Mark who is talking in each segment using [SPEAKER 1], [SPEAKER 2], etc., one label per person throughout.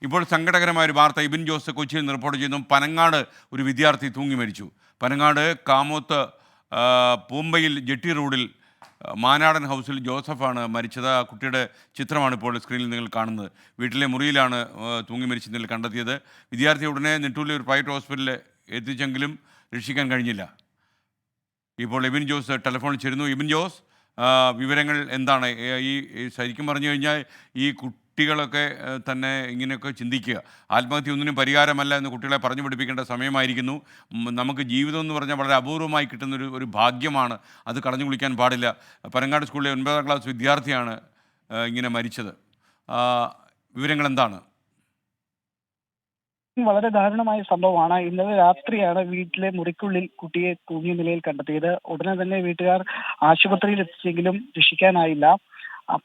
[SPEAKER 1] ഇപ്പോൾ സങ്കടകരമായ ഒരു വാർത്ത ഇബിൻ ജോസ് കൊച്ചിയിൽ നിന്ന് റിപ്പോർട്ട് ചെയ്യുന്നു. പനങ്ങാട് ഒരു വിദ്യാർത്ഥി തൂങ്ങി മരിച്ചു. പനങ്ങാട് കാമോത്ത് പൂമ്പയിൽ ജെട്ടി റോഡിൽ മാനാടൻ ഹൗസിൽ ജോസഫാണ് മരിച്ചത്. ആ കുട്ടിയുടെ ചിത്രമാണ് ഇപ്പോൾ സ്ക്രീനിൽ നിങ്ങൾ കാണുന്നത്. വീട്ടിലെ മുറിയിലാണ് തൂങ്ങി മരിച്ചതിൽ കണ്ടെത്തിയത്. വിദ്യാർത്ഥി ഉടനെ നെട്ടൂരിലെ ഒരു പ്രൈവറ്റ് ഹോസ്പിറ്റലിൽ എത്തിച്ചെങ്കിലും രക്ഷിക്കാൻ കഴിഞ്ഞില്ല. ഇപ്പോൾ ഇബിൻ ജോസ് ടെലിഫോണിൽ ചേരുന്നു. ഇബിൻ ജോസ്, വിവരങ്ങൾ എന്താണ്? ശരിക്കും പറഞ്ഞു കഴിഞ്ഞാൽ ഈ കുട്ടികളൊക്കെ തന്നെ ഇങ്ങനെയൊക്കെ ചിന്തിക്കുക, ആത്മഹത്യ ഒന്നിനും പരിഹാരമല്ല എന്ന് കുട്ടികളെ പറഞ്ഞു പഠിപ്പിക്കേണ്ട സമയമായിരിക്കുന്നു. നമുക്ക് ജീവിതം എന്ന് പറഞ്ഞാൽ വളരെ അപൂർവമായി കിട്ടുന്നൊരു ഭാഗ്യമാണ്, അത് കളഞ്ഞു കുളിക്കാൻ പാടില്ല. പനങ്ങാട് സ്കൂളിലെ 9ാം ക്ലാസ് വിദ്യാർത്ഥിയാണ് ഇങ്ങനെ മരിച്ചത്. വിവരങ്ങൾ എന്താണ്?
[SPEAKER 2] വളരെ ദാരുണമായ സംഭവമാണ്. ഇന്നലെ രാത്രിയാണ് വീട്ടിലെ മുറിക്കുള്ളിൽ കുട്ടിയെ തൂങ്ങിയ നിലയിൽ കണ്ടെത്തിയത്. ഉടനെ തന്നെ വീട്ടുകാർ ആശുപത്രിയിൽ എത്തിച്ചെങ്കിലും രക്ഷിക്കാനായില്ല.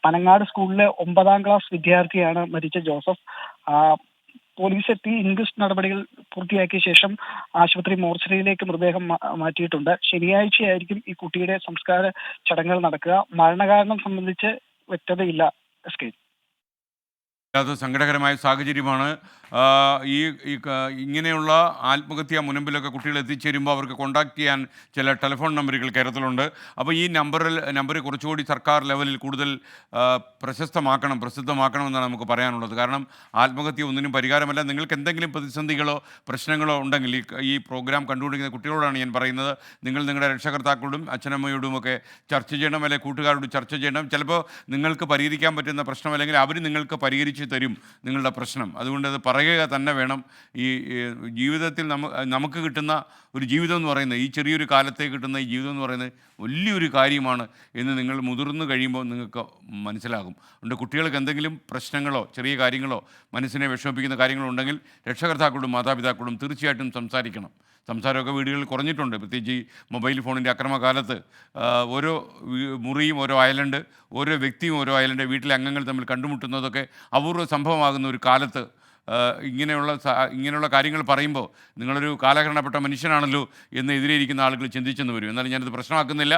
[SPEAKER 2] പനങ്ങാട് സ്കൂളിലെ 9ാം ക്ലാസ് വിദ്യാർത്ഥിയാണ് മരിച്ച ജോസഫ്. പോലീസ് എത്തി ഇൻക്വസ്റ്റ് നടപടികൾ പൂർത്തിയാക്കിയ ശേഷം ആശുപത്രി മോർച്ചറിയിലേക്ക് മൃതദേഹം മാറ്റിയിട്ടുണ്ട്. ശനിയാഴ്ചയായിരിക്കും ഈ കുട്ടിയുടെ സംസ്കാര ചടങ്ങുകൾ നടക്കുക. മരണകാരണം സംബന്ധിച്ച് വ്യക്തതയില്ല.
[SPEAKER 1] അത് സങ്കടകരമായ സാഹചര്യമാണ്. ഈ ഇങ്ങനെയുള്ള ആത്മഹത്യ മുനമ്പിലൊക്കെ കുട്ടികൾ എത്തിച്ചേരുമ്പോൾ അവർക്ക് കോൺടാക്ട് ചെയ്യാൻ ചില ടെലിഫോൺ നമ്പറുകൾ കേരളത്തിലുണ്ട്. അപ്പോൾ ഈ നമ്പർ കുറച്ചുകൂടി സർക്കാർ ലെവലിൽ കൂടുതൽ പ്രസിദ്ധമാക്കണമെന്നാണ് നമുക്ക് പറയാനുള്ളത്. കാരണം ആത്മഹത്യ ഒന്നിനും പരിഹാരമല്ല. നിങ്ങൾക്ക് എന്തെങ്കിലും പ്രതിസന്ധികളോ പ്രശ്നങ്ങളോ ഉണ്ടെങ്കിൽ ഈ പ്രോഗ്രാം കണ്ടുകൊണ്ടിരിക്കുന്ന കുട്ടികളോടാണ് ഞാൻ പറയുന്നത്, നിങ്ങൾ നിങ്ങളുടെ രക്ഷകർത്താക്കളോടും അച്ഛനമ്മയോടുമൊക്കെ ചർച്ച ചെയ്യണം, അല്ലെങ്കിൽ കൂട്ടുകാരോട് ചർച്ച ചെയ്യണം. ചിലപ്പോൾ നിങ്ങൾക്ക് പരിഹരിക്കാൻ പറ്റുന്ന പ്രശ്നം അല്ലെങ്കിൽ അവർ നിങ്ങൾക്ക് പരിഹരിച്ച് തരും നിങ്ങളുടെ പ്രശ്നം. അതുകൊണ്ട് അത് പറയുക തന്നെ വേണം. ഈ ജീവിതത്തിൽ നമുക്ക് കിട്ടുന്ന ഒരു ജീവിതം എന്ന് പറയുന്നത്, ഈ ചെറിയൊരു കാലത്തേക്ക് കിട്ടുന്ന ഈ ജീവിതം എന്ന് പറയുന്നത് വലിയൊരു കാര്യമാണ് എന്ന് നിങ്ങൾ മുതിർന്നു കഴിയുമ്പോൾ നിങ്ങൾക്ക് മനസ്സിലാകും. അതുകൊണ്ട് കുട്ടികൾക്ക് എന്തെങ്കിലും പ്രശ്നങ്ങളോ ചെറിയ കാര്യങ്ങളോ മനസ്സിനെ വിഷമിപ്പിക്കുന്ന കാര്യങ്ങളോ ഉണ്ടെങ്കിൽ രക്ഷകർത്താക്കളോടും മാതാപിതാക്കളോടും തീർച്ചയായിട്ടും സംസാരിക്കണം. സംസാരമൊക്കെ വീടുകളിൽ കുറഞ്ഞിട്ടുണ്ട്. പ്രത്യേകിച്ച് ഈ മൊബൈൽ ഫോണിൻ്റെ അക്രമകാലത്ത് ഓരോ മുറിയും ഓരോ ഐലൻഡ്, ഓരോ വ്യക്തിയും ഓരോ ഐലൻഡ്, വീട്ടിലെ അംഗങ്ങൾ തമ്മിൽ കണ്ടുമുട്ടുന്നതൊക്കെ അപൂർവ സംഭവമാകുന്ന ഒരു കാലത്ത് ഇങ്ങനെയുള്ള കാര്യങ്ങൾ പറയുമ്പോൾ നിങ്ങളൊരു കാലഹരണപ്പെട്ട മനുഷ്യനാണല്ലോ എന്ന് എതിരെയിരിക്കുന്ന ആളുകൾ ചിന്തിച്ചെന്ന് വരും. എന്നാലും ഞാനത് പ്രശ്നമാക്കുന്നില്ല.